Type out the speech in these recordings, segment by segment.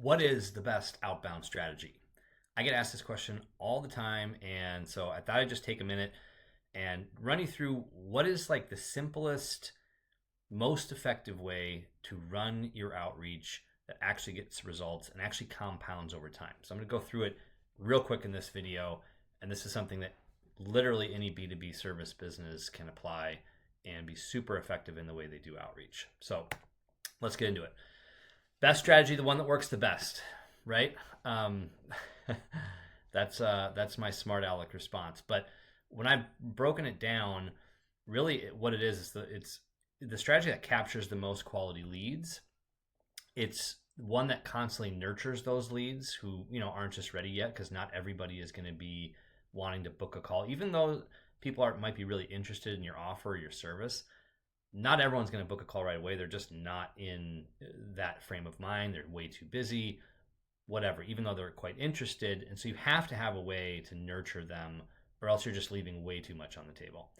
What is the best outbound strategy? I get asked this question all the time, and so I thought I'd just take a minute and run you through what is like the simplest, most effective way to run your outreach that actually gets results and actually compounds over time. So I'm going to go through it real quick in this video, and this is something that literally any B2B service business can apply and be super effective in the way they do outreach. So let's get into it. Best strategy, the one that works the best, right? Um, that's my smart aleck response. But when I've broken it down, really what it is it's the strategy that captures the most quality leads. It's one that constantly nurtures those leads who aren't just ready yet, because not everybody is going to be wanting to book a call, even though people might be really interested in your offer or your service. Not everyone's going to book a call right away. They're just not in that frame of mind. They're way too busy, whatever, even though they're quite interested. And so you have to have a way to nurture them, or else you're just leaving way too much on the table.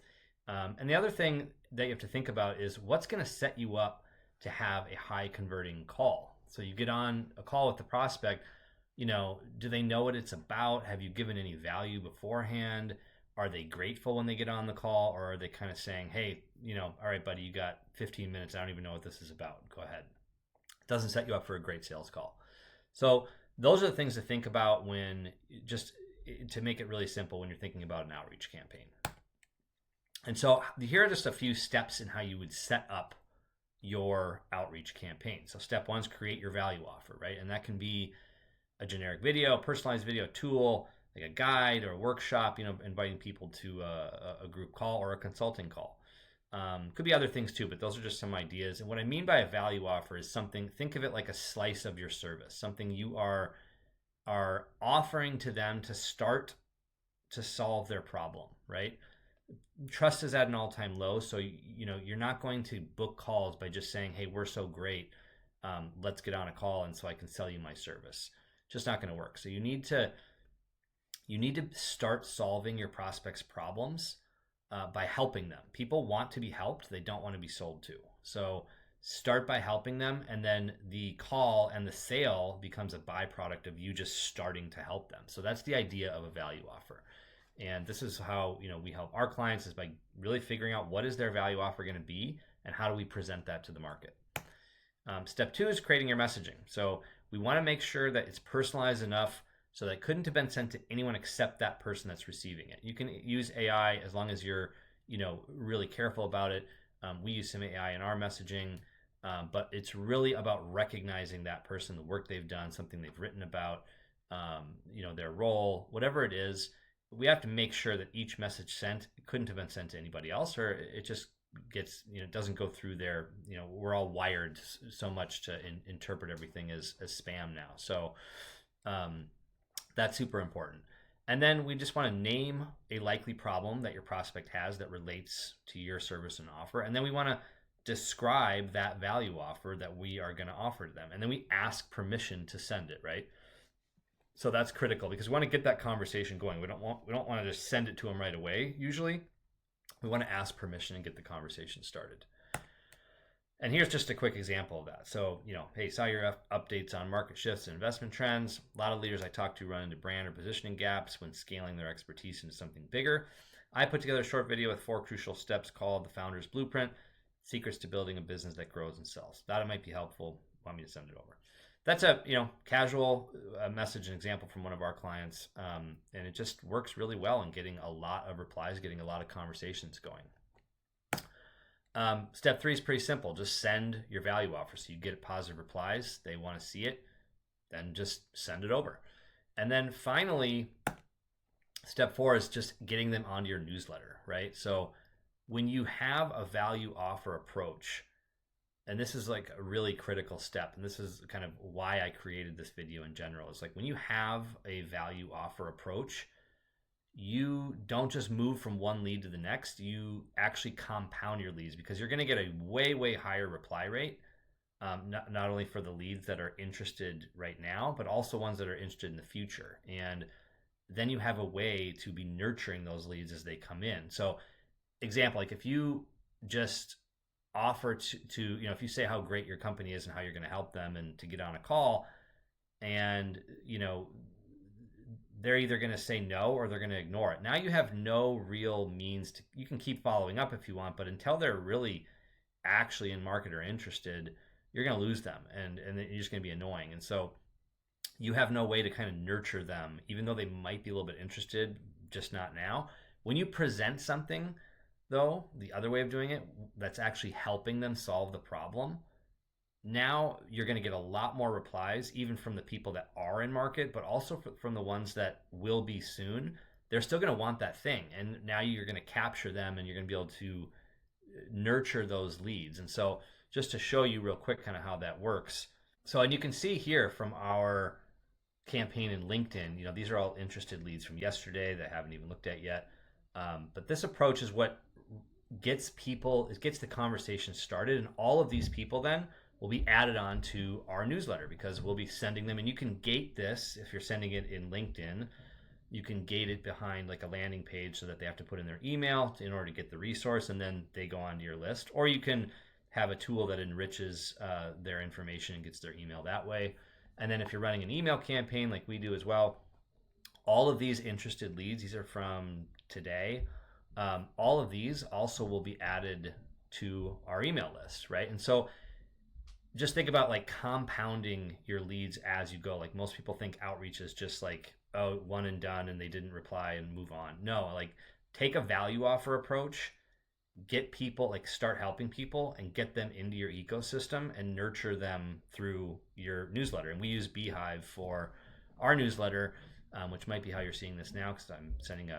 And the other thing that you have to think about is what's going to set you up to have a high converting call. So you get on a call with the prospect, do they know what it's about? Have you given any value beforehand? Are they grateful when they get on the call, or are they kind of saying, hey, all right, buddy, you got 15 minutes. I don't even know what this is about. Go ahead. It doesn't set you up for a great sales call. So those are the things to think about when, just to make it really simple, when you're thinking about an outreach campaign. And so here are just a few steps in how you would set up your outreach campaign. So step one is create your value offer, right? And that can be a generic video, personalized video tool, like a guide or a workshop, inviting people to a group call or a consulting call. Could be other things too, but those are just some ideas. And what I mean by a value offer is something, think of it like a slice of your service, something you are offering to them to start to solve their problem, right? Trust is at an all-time low, so you're not going to book calls by just saying, hey, we're so great, let's get on a call and so I can sell you my service. Just not going to work. So you need to start solving your prospects' problems by helping them. People want to be helped. They don't want to be sold to. So start by helping them, and then the call and the sale becomes a byproduct of you just starting to help them. So that's the idea of a value offer. And this is how we help our clients, is by really figuring out what is their value offer going to be and how do we present that to the market. Step two is creating your messaging. So we want to make sure that it's personalized enough so that it couldn't have been sent to anyone except that person that's receiving it. You can use AI as long as you're really careful about it. We use some AI in our messaging, but it's really about recognizing that person, the work they've done, something they've written about, their role, whatever it is. We have to make sure that each message sent couldn't have been sent to anybody else, or it just gets, doesn't go through their, we're all wired so much to interpret everything as spam now. So that's super important. And then we just want to name a likely problem that your prospect has that relates to your service and offer. And then we want to describe that value offer that we are going to offer to them. And then we ask permission to send it, right? So that's critical, because we want to get that conversation going. We don't want to just send it to them right away. Usually we want to ask permission and get the conversation started. And here's just a quick example of that. So, hey, saw your updates on market shifts and investment trends. A lot of leaders I talk to run into brand or positioning gaps when scaling their expertise into something bigger. I put together a short video with 4 crucial steps called the Founder's Blueprint, Secrets to Building a Business that Grows and Sells. That might be helpful. Want me to send it over? That's a casual message, an example from one of our clients, and it just works really well in getting a lot of replies, getting a lot of conversations going. Step 3 is pretty simple. Just send your value offer. So you get positive replies. They want to see it. Then just send it over. And then finally, step 4 is just getting them onto your newsletter, right? So when you have a value offer approach, and this is like a really critical step, and this is kind of why I created this video in general, is like when you have a value offer approach, you don't just move from one lead to the next. You actually compound your leads, because you're going to get a way, way higher reply rate, not only for the leads that are interested right now, but also ones that are interested in the future. And then you have a way to be nurturing those leads as they come in. So example, like if you just offer to if you say how great your company is and how you're going to help them and to get on a call, and they're either going to say no or they're going to ignore it. Now you have no real means to, you can keep following up if you want, but until they're really actually in market or interested, you're going to lose them, and you're just going to be annoying. And so you have no way to kind of nurture them, even though they might be a little bit interested, just not now. When you present something, though, the other way of doing it, that's actually helping them solve the problem, now you're going to get a lot more replies, even from the people that are in market, but also from the ones that will be soon. They're still going to want that thing. And now you're going to capture them, and you're going to be able to nurture those leads. And so just to show you real quick kind of how that works. So, and you can see here from our campaign in LinkedIn, these are all interested leads from yesterday that I haven't even looked at yet. But this approach is what gets the conversation started. And all of these people then will be added on to our newsletter, because we'll be sending them, and you can gate this. If you're sending it in LinkedIn, you can gate it behind like a landing page so that they have to put in their email in order to get the resource, and then they go onto your list. Or you can have a tool that enriches their information and gets their email that way. And then if you're running an email campaign like we do as well, all of these interested leads, these are from today, all of these also will be added to our email list, right? And so just think about like compounding your leads as you go. Like most people think outreach is just like, oh, one and done and they didn't reply and move on. No, like take a value offer approach, get people, like start helping people and get them into your ecosystem and nurture them through your newsletter. And we use Beehive for our newsletter, which might be how you're seeing this now, because I'm sending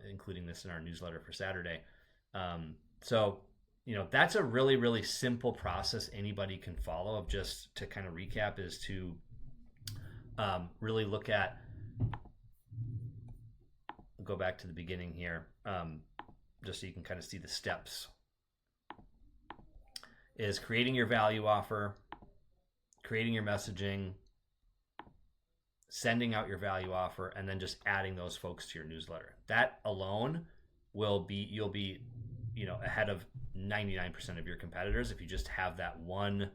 including this in our newsletter for Saturday. So that's a really, really simple process anybody can follow. Of just to kind of recap, is to really look at, go back to the beginning here, just so you can kind of see the steps, is creating your value offer, creating your messaging, sending out your value offer, and then just adding those folks to your newsletter. That alone you'll be ahead of 99% of your competitors if you just have that one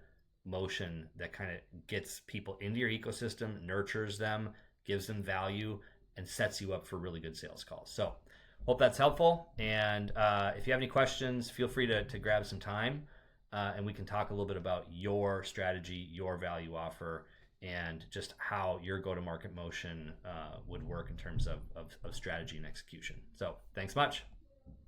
motion that kind of gets people into your ecosystem, nurtures them, gives them value, and sets you up for really good sales calls. So hope that's helpful. And if you have any questions, feel free to grab some time, and we can talk a little bit about your strategy, your value offer, and just how your go-to-market motion would work in terms of strategy and execution. So thanks much.